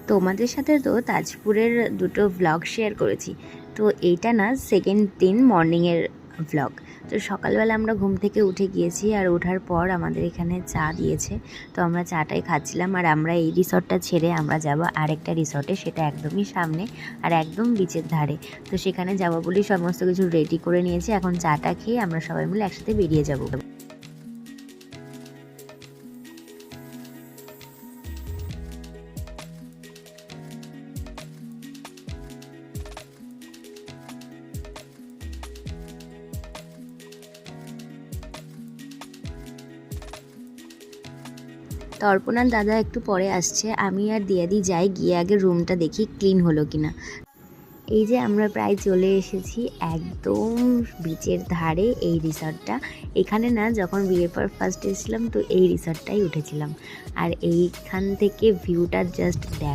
তোমাদের সাথে তো তাজপুরের দুটো ভ্লগ শেয়ার করেছি, তো এইটা না সেকেন্ড দিন মর্নিংয়ের ভ্লগ। তো সকালবেলা আমরা ঘুম থেকে উঠে গিয়েছি, আর ওঠার পর আমাদের এখানে চা দিয়েছে, তো আমরা চাটাই খাচ্ছিলাম। আর আমরা এই রিসর্টটা ছেড়ে আমরা যাব আরেকটা রিসর্টে, সেটা একদমই সামনে আর একদম বিচের ধারে। তো সেখানে যাব বলেই সমস্ত কিছু রেডি করে নিয়েছি। এখন চাটা খেয়ে আমরা সবাই মিলে একসাথে বেরিয়ে যাব। তো অর্পণার দাদা একটু পরে আসছে, আমি আর দিয়াদি যাই, গিয়ে আগে রুমটা দেখি ক্লিন হলো কিনা। এই যে আমরা প্রায় চলে এসেছি একদম বিচের ধারে এই রিসর্টটা। এখানে না যখন বিয়ের পর ফার্স্ট এসেছিলাম তো এই রিসর্টটাই উঠেছিলাম, আর এইখান থেকে ভিউটা জাস্ট